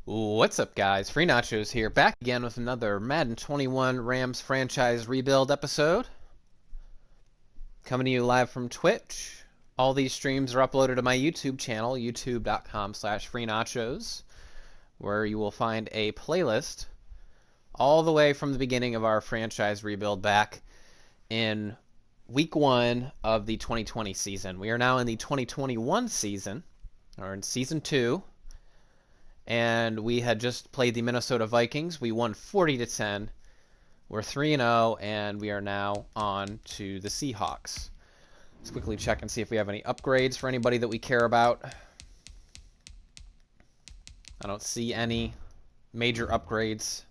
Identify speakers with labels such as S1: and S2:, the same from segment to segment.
S1: What's up, guys? Free Nachos here, back again with another Madden 21 Rams franchise rebuild episode. Coming to you live from Twitch. All these streams are uploaded to my YouTube channel, youtube.com/freenachos, where you will find a playlist all the way from the beginning of our franchise rebuild back in week 1 of the 2020 season. We are now in the 2021 season, or in season 2. And we had just played the Minnesota Vikings. We won 40-10. We're 3-0, and we are now on to the Seahawks. Let's quickly check and see if we have any upgrades for anybody that we care about. I don't see any major upgrades.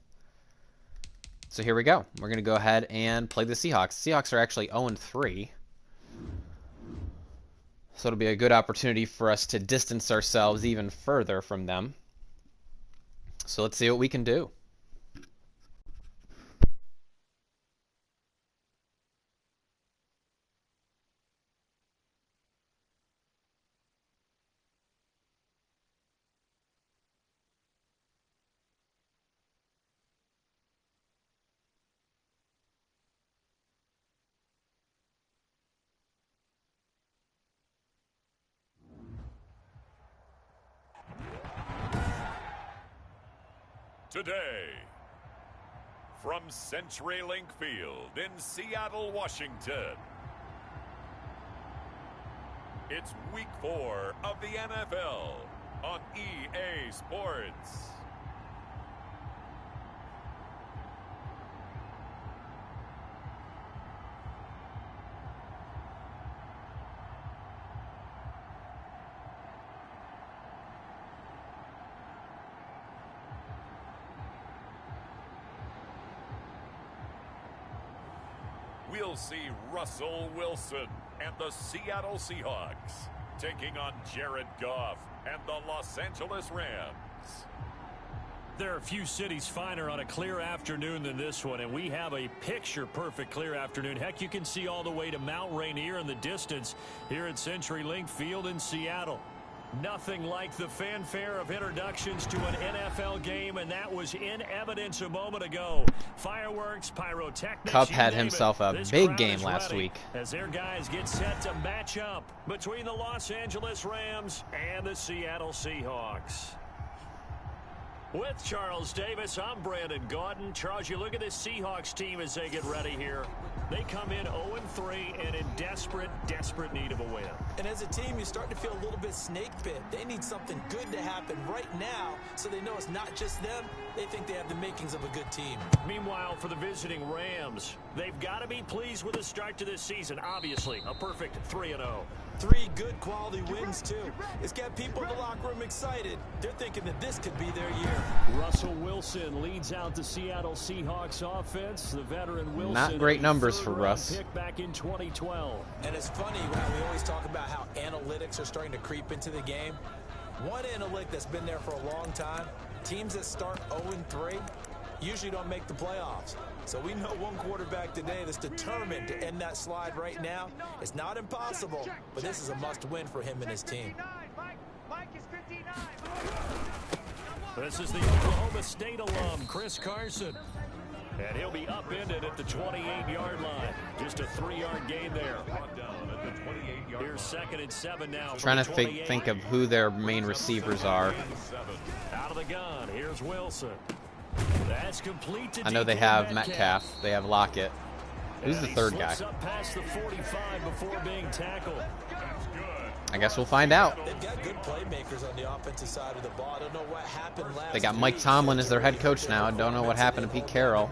S1: So here we go. We're going to go ahead and play the Seahawks. The Seahawks are actually 0-3. So it'll be a good opportunity for us to distance ourselves even further from them. So let's see what we can do.
S2: Today, from CenturyLink Field in Seattle, Washington, it's week 4 of the NFL on EA Sports. We'll see Russell Wilson and the Seattle Seahawks taking on Jared Goff and the Los Angeles Rams.
S3: There are few cities finer on a clear afternoon than this one, and we have a picture-perfect clear afternoon. Heck, you can see all the way to Mount Rainier in the distance here at CenturyLink Field in Seattle. Nothing like the fanfare of introductions to an NFL game, and that was in evidence a moment ago. Fireworks, pyrotechnics.
S1: Cup had himself a big game last week.
S3: As their guys get set to match up between the Los Angeles Rams and the Seattle Seahawks. With Charles Davis, I'm Brandon Gaudin. Charles, you look at this Seahawks team as they get ready here. They come in 0-3 and in desperate need of a win.
S4: And as a team, you start to feel a little bit snake bit. They need something good to happen right now so they know it's not just them. They think they have the makings of a good team.
S3: Meanwhile, for the visiting Rams, they've got to be pleased with the start to this season. Obviously, a perfect 3-0.
S4: 3 good quality wins, too. It's got people in the locker room excited. They're thinking that this could be their year.
S3: Russell Wilson leads out the Seattle Seahawks offense. The veteran Wilson.
S1: Not great numbers for Russ.
S3: Pick back in 2012.
S4: And it's funny how we always talk about how analytics are starting to creep into the game. One analytic that's been there for a long time, teams that start 0-3 usually don't make the playoffs. So we know one quarterback today that's determined to end that slide right now. It's not impossible, but this is a must-win for him and his team.
S3: This is the Oklahoma State alum, Chris Carson. And he'll be upended at the 28-yard line. Just a 3-yard gain there. Here's 2nd and 7 now.
S1: Trying to think of who their main receivers are.
S3: Out of the gun, here's Wilson. That's complete to
S1: I know they have Metcalf. They have Lockett. Who's the third guy?
S3: Up past the 45 before being tackled.
S1: I guess we'll find out.
S4: They've got good playmakers on the offensive side of the ball. I don't know what happened last
S1: They got Mike Tomlin as their head coach now. I don't know what happened to Pete Carroll.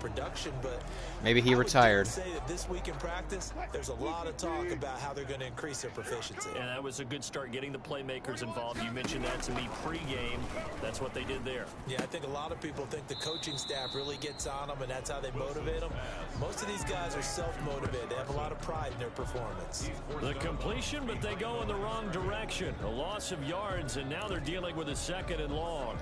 S1: Maybe he retired.
S4: Say that this week in practice, there's a lot of talk about how they're going to increase their proficiency.
S3: And that was a good start, getting the playmakers involved. You mentioned that to me pregame. That's what they did there.
S4: Yeah, I think a lot of people think the coaching staff really gets on them, and that's how they motivate them. Most of these guys are self-motivated. They have a lot of pride in their performance.
S3: The completion, but they go in the wrong direction. A loss of yards, and now they're dealing with a 2nd and long.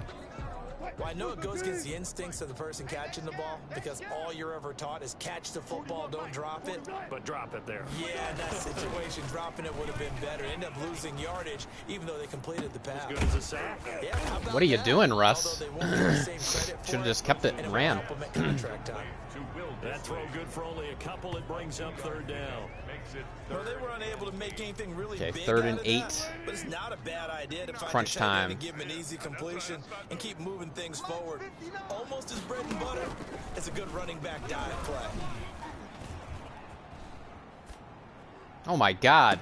S4: Well, I know it goes against the instincts of the person catching the ball because all you're ever taught is catch the football, don't drop it.
S3: But drop it there.
S4: Yeah, in that situation, dropping it would have been better. End up losing yardage, even though they completed the pass.
S3: As good as a sack.
S4: Yeah, how about
S1: What are you
S4: that?
S1: doing, Russ?
S4: Although they won't get the same credit for
S1: Should have
S4: it,
S1: just kept it
S4: and
S1: and
S4: will
S1: ran.
S4: help them at contract time.
S3: That throw good for only a couple. It brings up third down.
S4: Well, they were unable to make anything really
S1: Okay,
S4: big
S1: 3rd
S4: out
S1: and
S4: of
S1: 8.
S4: that, but it's not a bad idea to find
S1: Crunch
S4: a tight
S1: time.
S4: end and give him an easy completion and keep moving things forward. Almost his bread and butter. It's a good running back dive play.
S1: Oh my God.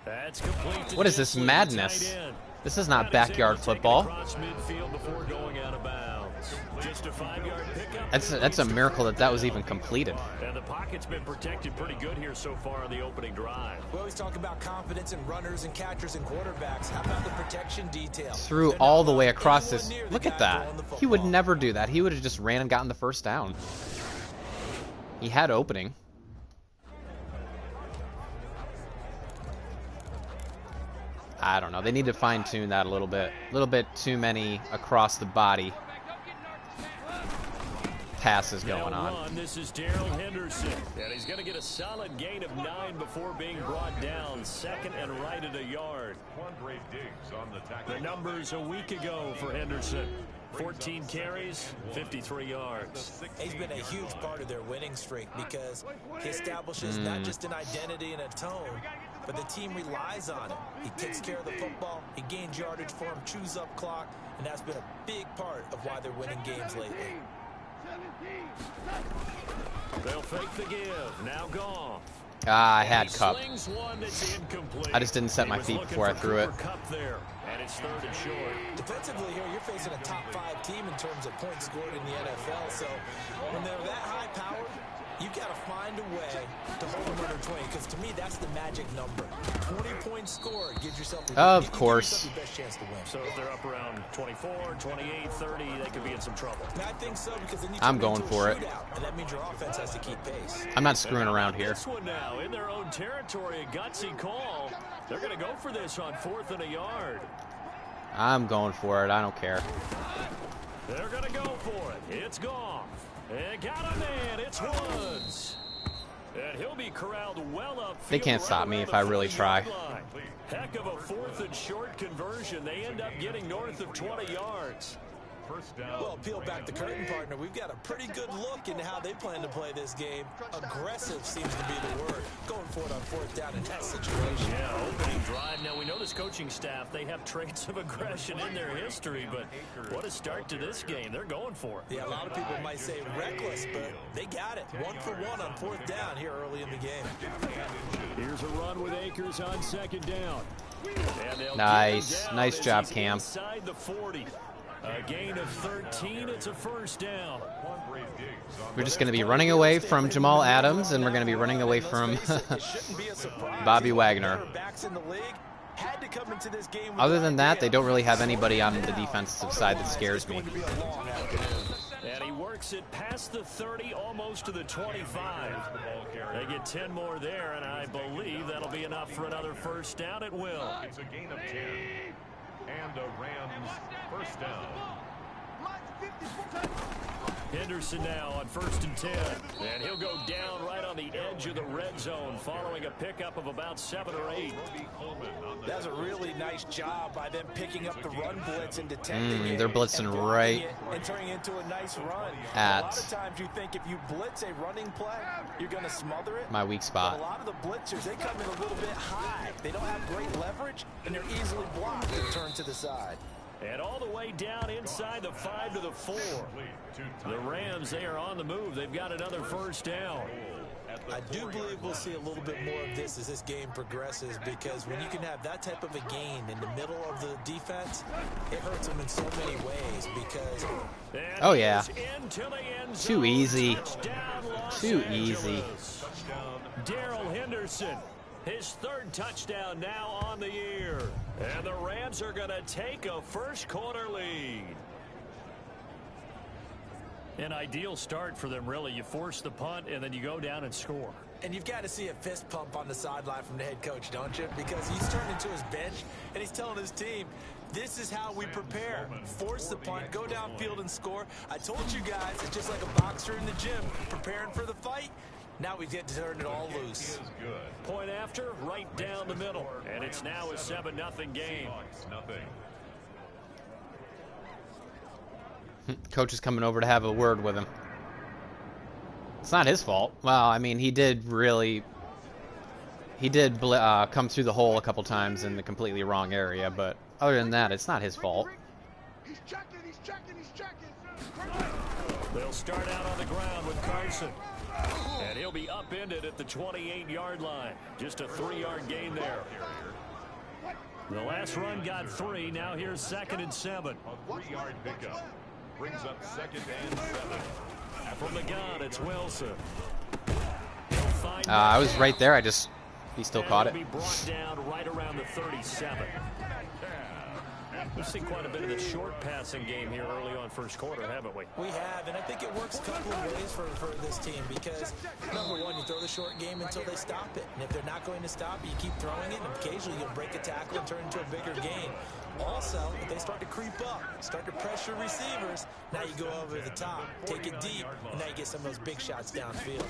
S3: That's complete to
S1: What is this
S3: Gentsley,
S1: madness?
S3: tight end.
S1: This is not
S3: That is able
S1: backyard
S3: to take it
S1: football.
S3: across midfield before going out of bounds. Just a 5-yard pickup.
S1: That's a miracle that was even completed.
S3: And the pocket's been protected pretty good here so far on the opening drive.
S4: We always talk about confidence in runners and catchers and quarterbacks. How about the protection detail?
S1: Threw
S4: They're
S1: all
S4: not
S1: the way
S4: allowing
S1: across
S4: anyone
S1: this.
S4: near the
S1: Look at
S4: guy
S1: that.
S4: throwing the
S1: He would
S4: football.
S1: never do that. He would have just ran and gotten the first down. He had opening. I don't know. They need to fine-tune that a little bit. A little bit too many across the body passes going
S3: Now
S1: on.
S3: run, this is Darrell Henderson. And he's going to get a solid gain of 9 before being brought down. Second and right at a yard. The numbers a week ago for Henderson. 14 carries, 53 yards.
S4: He's been a huge part of their winning streak because he establishes not just an identity and a tone, but the team relies on it. He takes care of the football, he gains yardage for him, chews up clock, and that's been a big part of why they're winning games lately.
S3: They'll fake the give. Now gone.
S1: Ah, I had Cup.
S3: Slings one that's incomplete.
S1: I just didn't set my
S3: He was
S1: feet
S3: looking
S1: before I
S3: for
S1: threw it.
S3: Cooper Kupp there, and it's 3rd and short.
S4: Defensively here, you're facing a top 5 team in terms of points scored in the NFL, so when they're that high powered, you've got to find a way to hold them under 20, because to me, that's the magic number. 20 points scored gives yourself
S1: Of course.
S4: your best chance to win.
S3: So if they're up around 24, 28, 30, they could be in some trouble.
S4: And I think so, because then you
S1: I'm
S4: turn
S1: going
S4: into a
S1: for it.
S4: shootout, and that means your offense has to keep pace.
S1: I'm not screwing around here.
S3: This one now in their own territory, a gutsy call. They're going to go for this on 4th and a yard.
S1: I'm going for it. I don't care.
S3: They're going to go for it. It's Goff. And got a man. It's Woods. And he'll be corralled well up.
S1: They can't stop me if I really try.
S3: Heck of a 4th and short conversion. They end up getting north of 20 yards.
S4: Well, peel back the curtain, partner. We've got a pretty good look into how they plan to play this game. Aggressive seems to be the word. Going for it on 4th down in that situation.
S3: Yeah, opening drive. Now, we know this coaching staff, they have traits of aggression in their history, but what a start to this game. They're going for it.
S4: Yeah, a lot of people might say reckless, but they got it. 1 for 1 on 4th down here early in the game.
S3: Here's a run with Akers on 2nd down. And they'll
S1: Nice.
S3: get him down
S1: Nice
S3: as
S1: job,
S3: he's
S1: Cam.
S3: Inside the 40. A gain of 13. It's a 1st down.
S1: We're just going to be running away from Jamal Adams, and we're going to be running away from Bobby Wagner. Other than that, they don't really have anybody on the defensive side that scares me.
S3: And he works it past the 30, almost to the 25. They get 10 more there, and I believe that'll be enough for another 1st down at will.
S2: It's a gain of 10. And a Rams 1st down.
S3: Henderson now on 1st and 10. And he'll go down right on the edge of the red zone following a pickup of about 7 or 8.
S4: That's a really nice job by them picking up the run blitz and detecting it.
S1: They're blitzing
S4: and
S1: right
S4: and turning it into a nice run.
S1: at
S4: a lot of times you think if you blitz a running play, you're going to smother it.
S1: my weak
S4: But a
S1: spot.
S4: lot of the blitzers, they come in a little bit high. They don't have great leverage, and they're easily blocked and turned to the side.
S3: And all the way down inside the 5 to the 4. The Rams, they are on the move. They've got another 1st down.
S4: I do believe we'll see a little bit more of this as this game progresses, because when you can have that type of a gain in the middle of the defense, it hurts them in so many ways because...
S1: Oh, yeah.
S3: Into the end
S1: Too
S3: zone.
S1: easy.
S3: Touchdown, Los
S1: Too
S3: Angeles.
S1: easy.
S3: Darrell Henderson, his 3rd touchdown now on the year. And the Rams are going to take a 1st quarter lead. An ideal start for them, really. You force the punt, and then you go down and score.
S4: And you've got to see a fist pump on the sideline from the head coach, don't you? Because he's turned into his bench, and he's telling his team, This is how we prepare. Force the punt, go downfield and score. I told you guys, it's just like a boxer in the gym, preparing for the fight. Now we get to turn it all loose.
S3: Point after, right down the middle. And it's now a 7-0 game.
S1: Coach is coming over to have a word with him. It's not his fault. Well, I mean, he did come through the hole a couple times in the completely wrong area, but other than that, it's not his fault.
S5: He's checking.
S3: They'll start out on the ground with Carson. And he'll be upended at the 28-yard line. Just a 3-yard gain there. The last run got 3. Now here's 2nd and 7.
S2: A 3-yard pickup brings up 2nd and 7.
S3: From the gun, it's Wilson.
S1: I was right there. He still caught it.
S3: Be brought down right around the 37. We've seen quite a bit of the short passing game here early on first quarter, haven't we?
S4: We have, and I think it works a couple of ways for this team because, number one, you throw the short game until they stop it. And if they're not going to stop it, you keep throwing it, and occasionally you'll break a tackle and turn it into a bigger gain. Also, if they start to creep up, start to pressure receivers, now you go over the top, take it deep, and now you get some of those big shots downfield.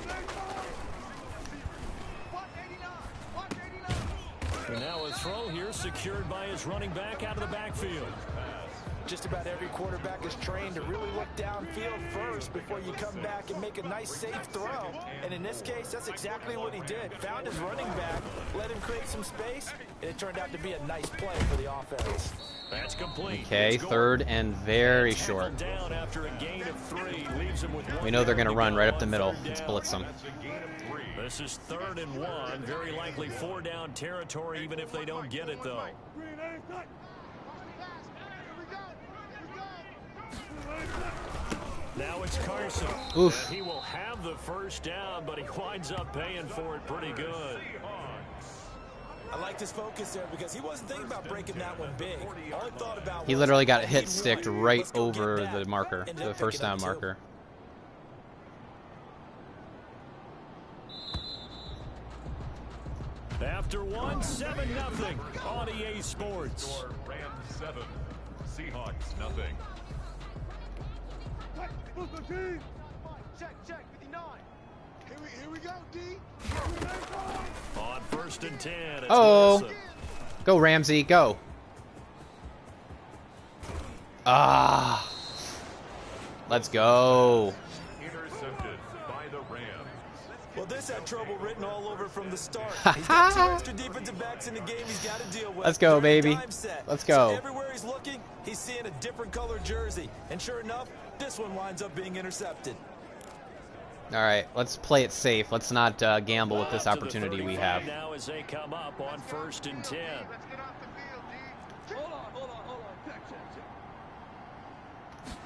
S3: And now a throw here secured by his running back out of the backfield.
S4: Just about every quarterback is trained to really look downfield first before you come back and make a nice, safe throw. And in this case, that's exactly what he did. Found his running back, let him create some space, and it turned out to be a nice play for the offense.
S3: That's complete.
S1: Okay, 3rd and very short.
S3: Down after a gain of 3, leaves him with
S1: We know they're going to run right up the middle. Let's blitz them.
S3: This is 3rd and 1. Very likely 4-down territory, even if they don't get it, though. Now it's Carson.
S1: Oof.
S3: And he will have the first down, but he winds up paying for it pretty good.
S4: I liked his focus there because he wasn't thinking about breaking that one big. All he thought about
S1: He literally got hit sticked right over the marker, the first down marker.
S3: After 1, 7-0 on EA Sports.
S2: Rams 7, Seahawks nothing.
S5: Check, 59. Here we go, D.
S3: On 1st and 10. It's
S1: Oh, go Ramsey, go. Let's go.
S2: Intercepted by the Rams.
S4: Well, this had trouble written all over from the start. He's got 2 extra defensive backs in the game he's got to deal with.
S1: Let's go,
S4: during the
S1: baby.
S4: time set.
S1: Let's go.
S4: So everywhere he's looking, he's seeing a different color jersey. And sure enough, this one winds up being intercepted.
S1: All right, let's play it safe. Let's not gamble with this opportunity we have.
S3: Now as they come up on 1st and 10.
S5: Let's get off the field, D. Hold on.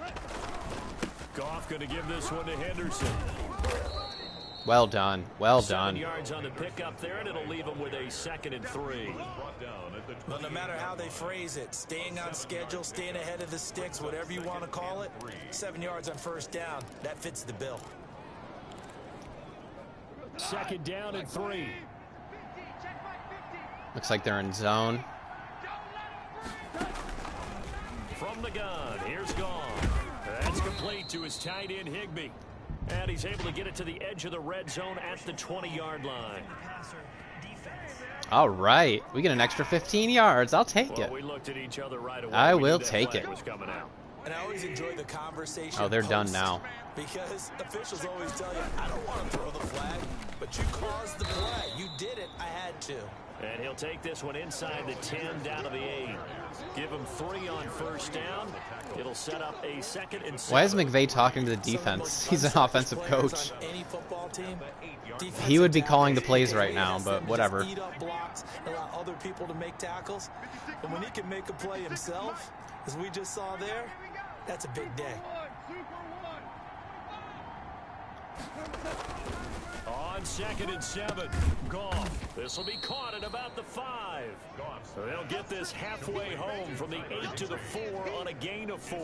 S5: Check.
S3: Goff going to give this one to Henderson.
S1: Well done. Well
S3: 7
S1: done.
S3: yards on the pickup there, and it'll leave him with a 2nd and 3.
S4: Well, no matter how they phrase it, staying on schedule, staying ahead of the sticks, whatever you want to call it, 7 yards on 1st down, that fits the bill.
S3: 2nd down and 3.
S1: Looks like they're in zone.
S3: From the gun, here's Goff. That's complete to his tight end, Higbee. And he's able to get it to the edge of the red zone at the 20-yard line.
S1: All right, we get an extra 15 yards. I'll take it.
S3: We looked at each other right away.
S1: I
S3: We knew
S1: will
S3: that
S1: take
S3: flag
S1: it.
S3: was coming out.
S4: And I always enjoy the conversation.
S1: Oh, they're done
S4: post,
S1: now.
S4: Because officials always tell you, I don't want to throw the flag, but you caused the play. You did it. I had to.
S3: And he'll take this one inside the 10 down to the 8. Give him 3 on 1st down. It'll set up a 2nd and 7.
S1: Why is McVay talking to the defense? He's an offensive coach.
S4: Any football team,
S1: He would be calling the plays right now, but whatever.
S4: Eat up blocks, allow other people to make tackles. And when he can make a play himself, as we just saw there, that's a big day.
S3: On 2nd and 7, Goff. This will be caught at about the 5. So they'll get this halfway home from the 8 to the 4 on a gain of 4.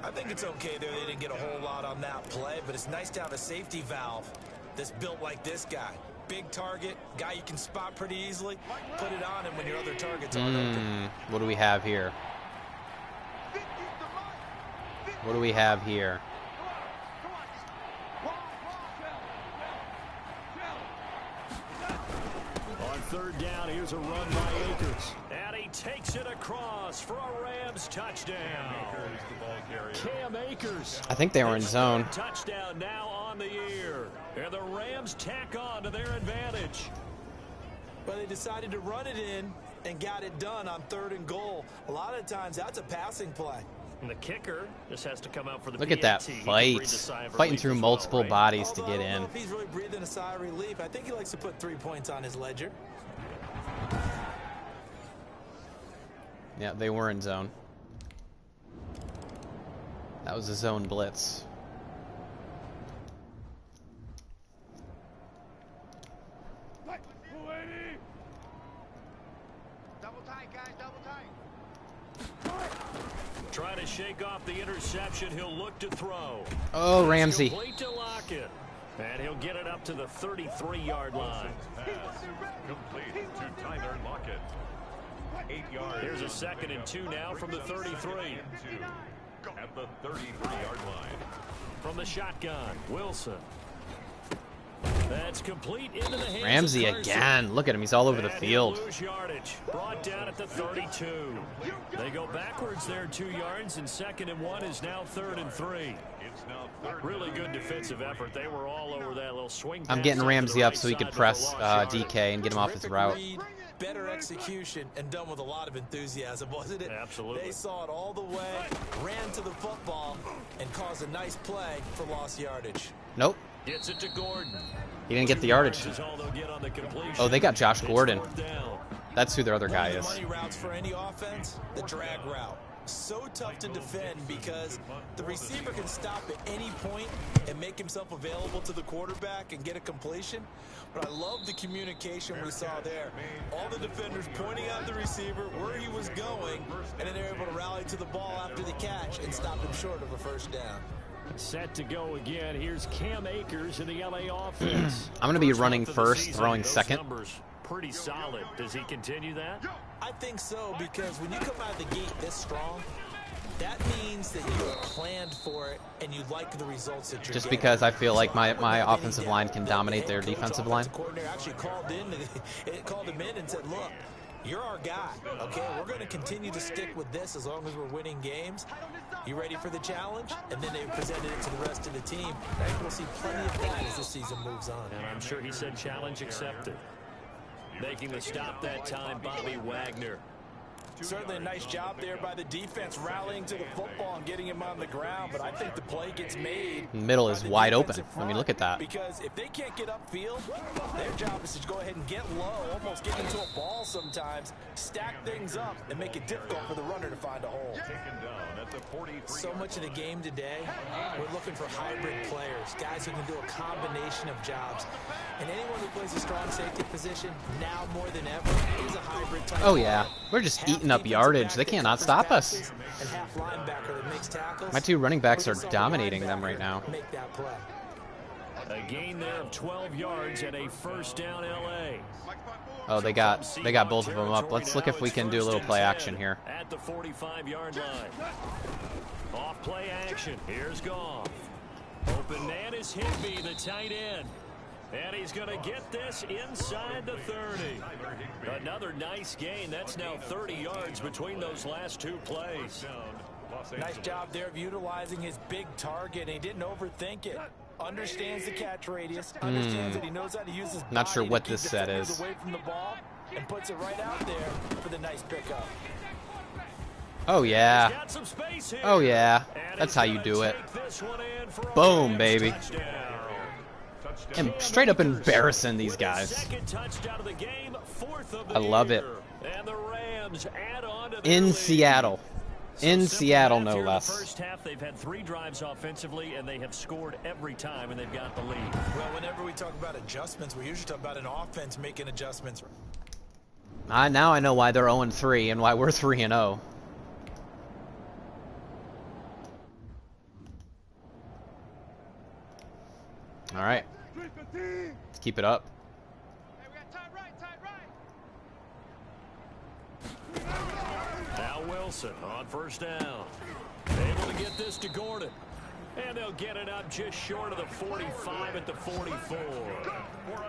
S4: I think it's okay there. They didn't get a whole lot on that play, but it's nice to have a safety valve that's built like this guy. big target, guy you can spot pretty easily. Put it on him when your other targets aren't open.
S1: What do we have here? What do we have here?
S3: On third down, here's a run by Akers. And he takes it across for a Rams touchdown. Cam Akers.
S1: I think they were in zone.
S3: Touchdown now on the year. And the Rams tack on to their advantage.
S4: But they decided to run it in and got it done on 3rd and goal. A lot of times that's a passing play.
S3: And the kicker just has to come out for the
S1: Look at that fight. Fighting through multiple bodies to get in.
S4: I don't know if he's really breathing a sigh of relief. I think he likes to put 3 points on his ledger.
S1: Yeah, they were in zone. That was a zone blitz.
S5: Double tight, guys, double tight.
S3: Trying to shake off the interception. He'll look to throw.
S1: Oh, Ramsey.
S3: Complete to Lockett. And he'll get it up to the 33-yard line.
S2: Complete to Tyler Lockett. 8 yards.
S3: Here's a 2nd and 2 now from the 33.
S2: At the 33-yard line.
S3: From the shotgun, Wilson. That's complete into the hands
S1: Ramsey
S3: of Carson.
S1: again. Look at him. He's all over the
S3: And
S1: field.
S3: he'll lose yardage. Brought down at the 32. They go backwards there 2 yards, and 2nd and 1 is now 3rd and 3.
S2: It's now 3rd.
S3: Really good defensive effort. They were all over that little swing.
S1: I'm
S3: pass
S1: getting
S3: out to
S1: Ramsey
S3: the
S1: up
S3: right
S1: so he
S3: side
S1: could
S3: to
S1: press
S3: the lost
S1: DK and get him off his
S4: Terrific
S1: route.
S4: read, better execution, and done with a lot of enthusiasm, wasn't it?
S3: Absolutely.
S4: They saw it all the way, ran to the football, and caused a nice play for lost yardage.
S1: Nope.
S3: Gets it to Gordon.
S1: He didn't get the yardage.
S3: Is all they'll get on the completion.
S1: Oh, they got Josh
S3: It's
S1: Gordon.
S3: 4th down.
S1: That's who their other guy
S4: One of
S1: is.
S4: the money routes for any offense, the drag route. So tough to defend because the receiver can stop at any point and make himself available to the quarterback and get a completion. But I love the communication we saw there. All the defenders pointing out the receiver where he was going, and then they're able to rally to the ball after the catch and stop him short of a 1st down.
S3: Set to go again. Here's Cam Akers in the LA offense.
S1: I'm going to be
S3: First
S1: running
S3: month of the
S1: first,
S3: season,
S1: throwing
S3: those
S1: second.
S3: numbers pretty solid. Does he continue that?
S4: I think so, because when you come out of the gate this strong, that means that you have planned for it and you like the results that you're
S1: Just
S4: getting.
S1: because I feel like
S4: So I
S1: my
S4: wouldn't have any
S1: offensive
S4: doubt
S1: line can
S4: that
S1: dominate
S4: the
S1: their
S4: head coach,
S1: defensive line.
S4: coordinator actually called him in and said, look, you're our guy, okay? We're going to continue to stick with this as long as we're winning games. You ready for the challenge? And then they presented it to the rest of the team. I think we'll see plenty of that as the season moves on.
S3: And I'm sure he said challenge accepted. Making the stop that time, Bobby Wagner.
S4: Certainly a nice job there by the defense rallying to the football and getting him on the ground, but I think the play gets made.
S1: Middle
S4: by
S1: is
S4: the
S1: wide open.
S4: defensive
S1: I mean,
S4: front,
S1: look at that.
S4: Because if they can't get upfield, their job is to go ahead and get low, almost get into a ball sometimes, stack things up, and make it difficult for the runner to find a hole.
S2: Taken down at the 43.
S4: So much of the game today, we're looking for hybrid players, guys who can do a combination of jobs. And anyone who plays a strong safety position, now more than ever, is a hybrid type.
S1: Oh, yeah.
S4: player.
S1: We're just
S4: Half
S1: eating up
S4: defensive
S1: yardage.
S4: back
S1: They
S4: that
S1: cannot
S4: covers
S1: stop us.
S4: passes, and half linebacker that makes tackles.
S1: My two running backs
S4: We
S1: are
S4: saw the
S1: dominating them
S4: linebacker
S1: right now.
S4: Make that play.
S3: A gain there of 12 yards and a 1st down LA.
S1: Oh, they got both of them up. Let's look if we can do a little play action here.
S3: At the 45-yard line. Off play action. Here's Goff. Open man is Higbee, the tight end. And he's going to get this inside the 30. Another nice gain. That's now 30 yards between those last two plays.
S4: Nice job there of utilizing his big target. He didn't overthink it. Understands the catch radius. Understands that he knows how to use his body
S1: Not sure
S4: to
S1: what
S4: keep
S1: this set
S4: defenders
S1: is.
S4: away from the ball, and puts it right out there for the nice pickup.
S1: Oh, yeah.
S3: Got some space here.
S1: Oh, yeah.
S3: And
S1: That's
S3: he's
S1: how you
S3: gonna
S1: do it.
S3: take this one in for a
S1: Boom,
S3: Rams
S1: baby.
S3: touchdown.
S1: And straight up embarrassing these guys.
S3: Second touchdown of the game, 4th of the
S1: I love it.
S3: year. And the Rams add on to their
S1: In
S3: lead.
S1: Seattle.
S3: So
S1: In
S3: simple
S1: Seattle,
S3: math
S1: no
S3: here in the
S1: less.
S3: first half, they've had 3 drives offensively, and they have scored every time, and they've got the lead.
S4: Well, whenever we talk about adjustments, we usually talk about an offense making adjustments.
S1: Now I know why they're 0-3 and why we're 3-0. All right. Let's keep it up.
S3: Wilson on first down. Able to get this to Gordon. And they'll get it up just short of the 45 at the 44.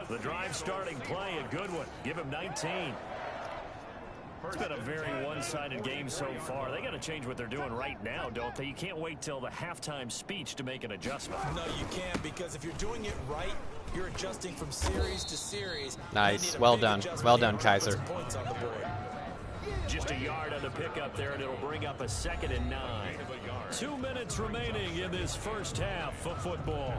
S3: The drive starting play, a good one. Give him 19. It's been a very one-sided game so far. They got to change what they're doing right now, don't they? You can't wait till the halftime speech to make an adjustment.
S4: No, you can't, because if you're doing it right, you're adjusting from series to series.
S1: Nice. Well done. Well done, Kaiser.
S4: Points on the board.
S3: Just a yard on the pickup there, and it'll bring up a 2nd and 9. 2 minutes remaining in this first half of football.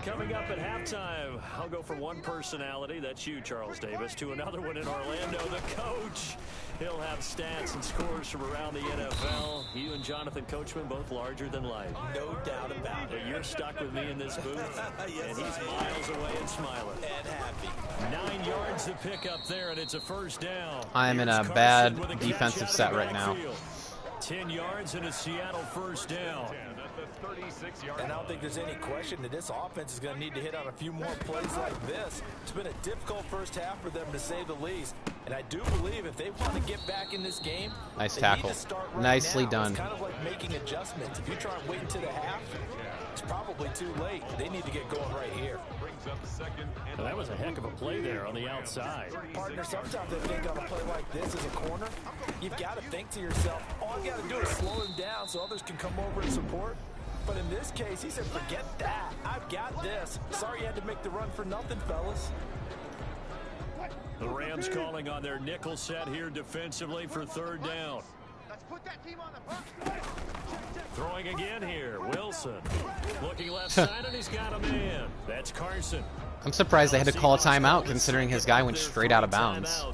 S3: Coming up at halftime, I'll go from one personality, that's you, Charles Davis, to another one in Orlando, the coach. He'll have stats and scores from around the NFL. You and Jonathan Coachman, both larger than life.
S4: No doubt about it.
S3: But you're stuck with me in this booth,
S4: Yes,
S3: and he's miles away and smiling.
S4: And happy.
S3: 9 yards to pick up there, and it's a first down.
S1: I am in a bad defensive set right now.
S3: 10 yards and a Seattle first down.
S4: And I don't think there's any question that this offense is going to need to hit on a few more plays like this. It's been a difficult first half for them, to say the least. And I do believe if they want to get back in this game,
S1: Nice
S4: they
S1: tackle.
S4: need to start right
S1: Nicely
S4: now.
S1: done.
S4: It's kind of like making adjustments. If you try and wait until the half, it's probably too late. They need to get going right here.
S3: Well, that was a heck of a play there on the outside.
S4: Partner, sometimes I think on a play like this as a corner, you've got to think to yourself, all I've got to do is slow him down so others can come over and support. But in this case, he said, forget that. I've got this. Sorry you had to make the run for nothing, fellas.
S3: The Rams calling on their nickel set here defensively for 3rd down.
S5: Let's put that team on the bus.
S3: Throwing again here, Wilson. Looking left side, and he's got a man. That's Carson.
S1: I'm surprised they had to call a timeout considering his guy went straight out of bounds.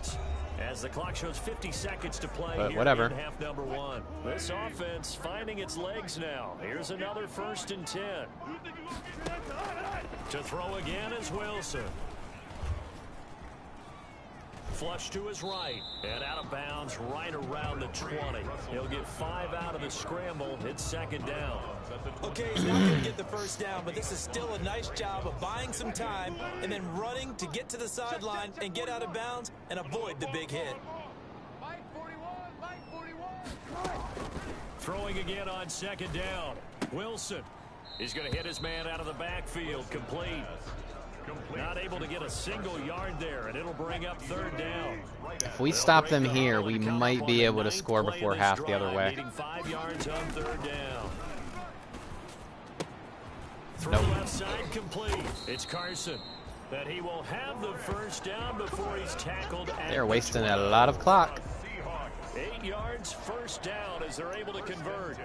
S3: As the clock shows 50 seconds to play
S1: But
S3: here
S1: whatever.
S3: in half number 1. This offense finding its legs now. Here's another 1st and 10. To throw again is Wilson. Flush to his right and out of bounds right around the 20. He'll get 5 out of the scramble. It's 2nd down.
S4: Okay, he's not going to get the first down, but this is still a nice job of buying some time and then running to get to the sideline and get out of bounds and avoid the big hit.
S5: Mike 41, Mike 41.
S3: Throwing again on 2nd down. Wilson. He's going to hit his man out of the backfield. Complete. Not able to get a single yard there, and it'll bring up 3rd down.
S1: If we stop them here, we might be able to score before half the other way.
S3: Needing 5 yards on 3rd down. Throw
S1: Nope.
S3: left side complete. It's Carson. But he will have the first down before he's tackled.
S1: They're wasting a lot of clock.
S3: 8 yards, first down as they're able to convert.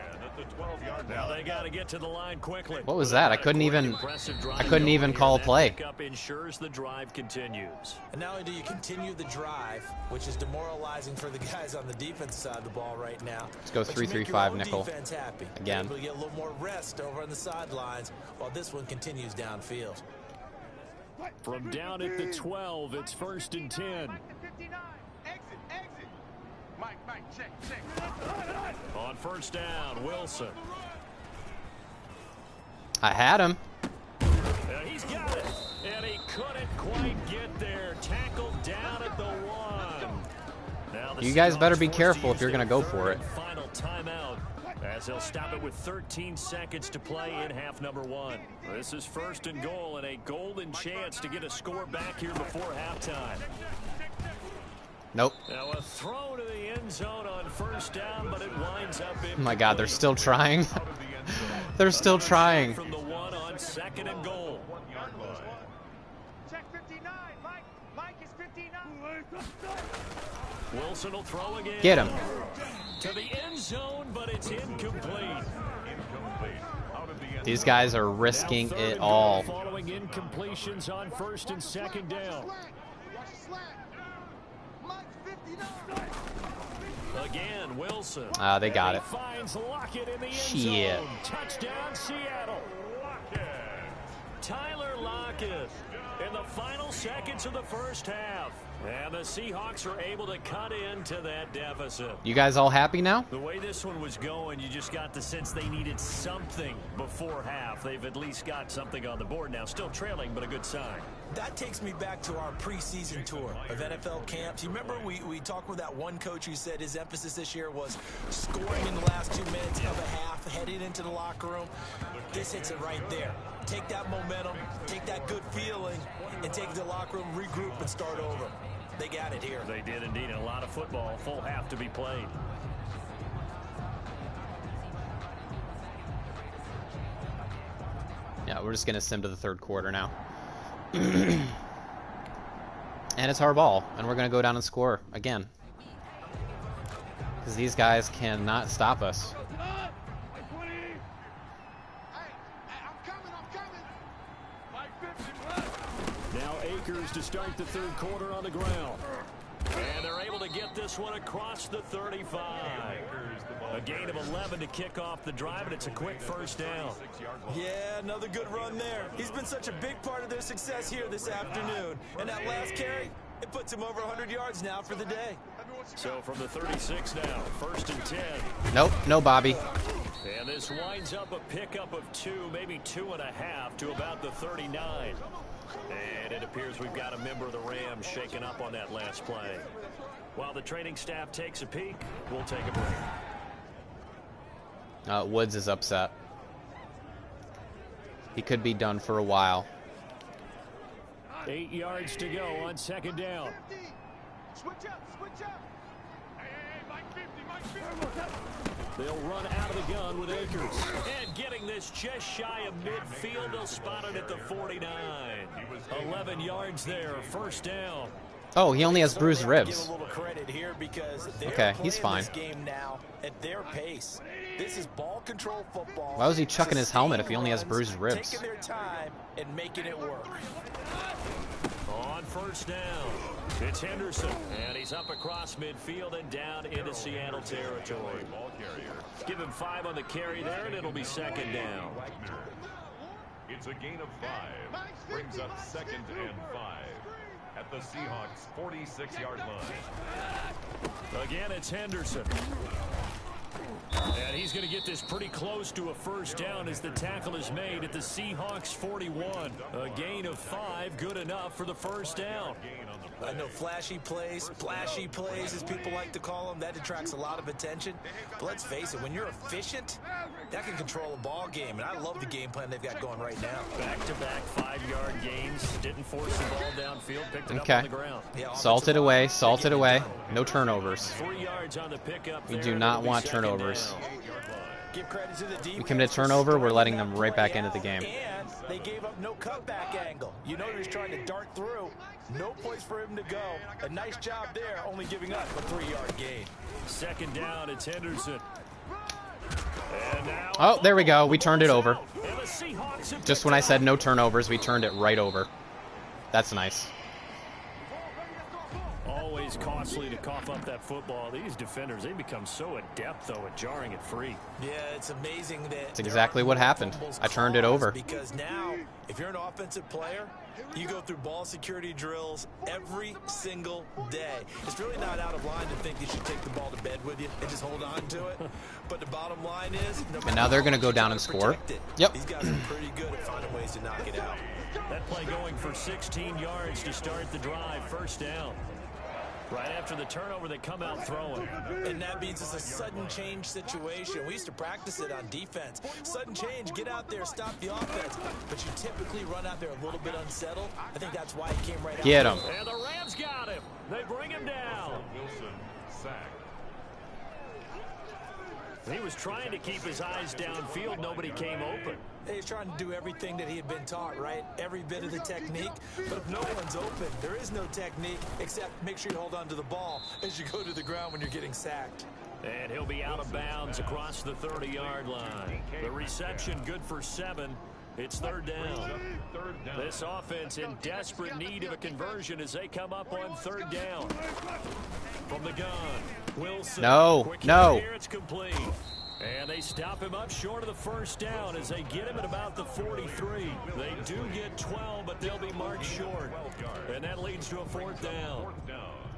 S3: Now they got to get to the line quickly.
S1: What was that? I couldn't even call a play.
S3: Pickup ensures the drive continues.
S4: And not only do you continue the drive, which is demoralizing for the guys on the defensive side of the ball right now.
S1: Let's go
S4: but you make your
S1: 3-3-5
S4: own
S1: nickel.
S4: defense happy.
S1: Again.
S4: Able to get a little more rest over on the sidelines while this one continues downfield.
S3: From down at the 12, it's 1st and 10.
S5: Mike to 59. Exit, exit. Mike, check.
S3: On first down, Wilson.
S1: I had him.
S3: He's got it, and he couldn't quite get there. Tackled down at the 1. Now the
S1: You guys better be
S3: Seahawks
S1: careful
S3: forced
S1: if you're
S3: to
S1: going to
S3: use
S1: go
S3: their
S1: for it.
S3: third and final timeout as they'll stop it with 13 seconds to play in half number 1. This is 1st and goal and a golden chance to get a score back here before halftime.
S1: Nope.
S3: Now a throw to the end zone on first down, but it winds up in.
S1: Oh my God, they're still trying. They're still trying.
S3: From the 1 on 2nd and goal.
S5: Check 59. Mike is 59.
S3: Wilson will throw again.
S1: Get him.
S3: To the end zone, but it's incomplete.
S1: These guys are risking
S3: Now 3rd
S1: it
S3: and
S1: all.
S3: goal following incompletions on 1st and 2nd down.
S5: Watch the slant. Mike's 59.
S3: Again, Wilson.
S1: They got it.
S3: Finds Lockett in the end
S1: Shit.
S3: zone. Touchdown, Seattle. Tyler Lockett in the final seconds of the first half. And the Seahawks are able to cut into that deficit.
S1: You guys all happy now?
S3: The way this one was going, you just got the sense they needed something before half. They've at least got something on the board now. Still trailing, but a good sign.
S4: That takes me back to our preseason tour of NFL camps. You remember we talked with that one coach who said his emphasis this year was scoring in the last 2 minutes of a half, heading into the locker room. This hits it right there. Take that momentum, take that good feeling, and take it to the locker room, regroup, and start over. They got it here.
S3: They did indeed. A lot of football, full half to be played.
S1: Yeah, we're just going to sim to the third quarter now. And it's our ball, and we're going to go down and score again. Because these guys cannot stop us.
S3: Now Akers to start the third quarter on the ground. And they're able to get this one across the 35. A gain of 11 to kick off the drive, and it's a quick first down.
S4: Yeah, another good run there. He's been such a big part of their success here this afternoon. And that last carry, it puts him over 100 yards now for the day.
S3: So from the 36 now, 1st and 10.
S1: Nope, no Bobby.
S3: And this winds up a pickup of 2, maybe 2.5 to about the 39. And it appears we've got a member of the Rams shaking up on that last play. While the training staff takes a peek, we'll take a break.
S1: Woods is upset. He could be done for a while.
S3: 8 yards to go on 2nd down.
S5: Switch up, switch up. Hey, Mike 50, Mike 50.
S3: They'll run out of the gun with Akers. And getting this just shy of midfield, they'll spot it at the 49. 11 yards there, 1st down.
S1: Oh, he only has bruised ribs.
S4: Give a little credit here because
S1: Okay, he's fine.
S4: this game now at their pace. This is ball control football.
S1: Why was he chucking his helmet if he only has bruised ribs?
S4: Taking their time and making it work.
S3: On 1st down, it's Henderson, and he's up across midfield and down into Seattle territory. Give him 5 on the carry there, and it'll be 2nd down.
S2: WAGNER. It's a gain of 5. Brings up 2nd and 5 at the Seahawks' 46-yard line.
S3: Again, it's Henderson. And he's going to get this pretty close to a 1st down as the tackle is made at the Seahawks 41. A gain of 5, good enough for the 1st down.
S4: I know flashy plays, splashy plays, as people like to call them, that attracts a lot of attention. But let's face it, when you're efficient, that can control a ball game. And I love the game plan they've got going right now.
S3: Back-to-back 5-yard gains. Didn't force the ball downfield. Picked it up
S1: Okay.
S3: on the ground.
S4: Yeah,
S1: Salted away, salted away. No turnovers.
S3: 3 yards on the pickup.
S1: We
S3: there,
S1: do
S3: and
S1: not
S3: it'll be
S1: want
S3: 2nd
S1: turnovers.
S3: down.
S4: Give credit to the defense.
S1: We commit a turnover, we're letting them right back into the game.
S4: And they gave up no cutback angle. You know he was trying to dart through. No place for him to go. A nice job there, only giving up a 3-yard gain.
S3: 2nd down, it's Henderson. And now
S1: Oh, there we go. We turned it over.
S3: And the Seahawks have
S1: Just when I said no turnovers, we turned it right over. That's nice.
S3: always costly to cough up that football. These defenders, they become so adept, though, at jarring it free.
S4: Yeah, it's amazing that
S1: That's exactly what happened. I turned it over.
S4: Because now, if you're an offensive player, you go through ball security drills every single day. It's really not out of line to think you should take the ball to bed with you and just hold on to it. But the bottom line is,
S1: And now they're going to go down and score. Yep.
S4: These guys are pretty good at finding ways to knock it out.
S3: That play going for 16 yards to start the drive. 1st down. Right after the turnover, they come out throwing.
S4: And that means it's a sudden change situation. We used to practice it on defense. Sudden change, get out there, stop the offense. But you typically run out there a little bit unsettled. I think that's why he came right out.
S1: Get him.
S3: And the Rams got him. They bring him down.
S2: Wilson sacked.
S3: He was trying to keep his eyes downfield. Nobody came open.
S4: He's trying to do everything that he had been taught, right? Every bit of the technique. But if no one's open, there is no technique except make sure you hold on to the ball as you go to the ground when you're getting sacked.
S3: And he'll be out of bounds across the 30-yard line. The reception good for 7. It's 3rd down. This offense in desperate need of a conversion as they come up on 3rd down. From the gun, Wilson.
S1: No,
S3: Quick
S1: no.
S3: here, it's complete. And they stop him up short of the first down as they get him at about the 43. They do get 12, but they'll be marked short. And that leads to a 4th down.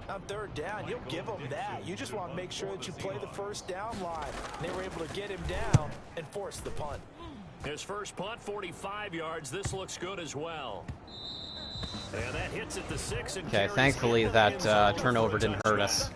S4: On 3rd down, you'll give them that. You just want to make sure that you play the first down line. They were able to get him down and force the punt.
S3: His first punt, 45 yards. This looks good as well. And that hits at the 6. And
S1: okay, thankfully that turnover didn't hurt us.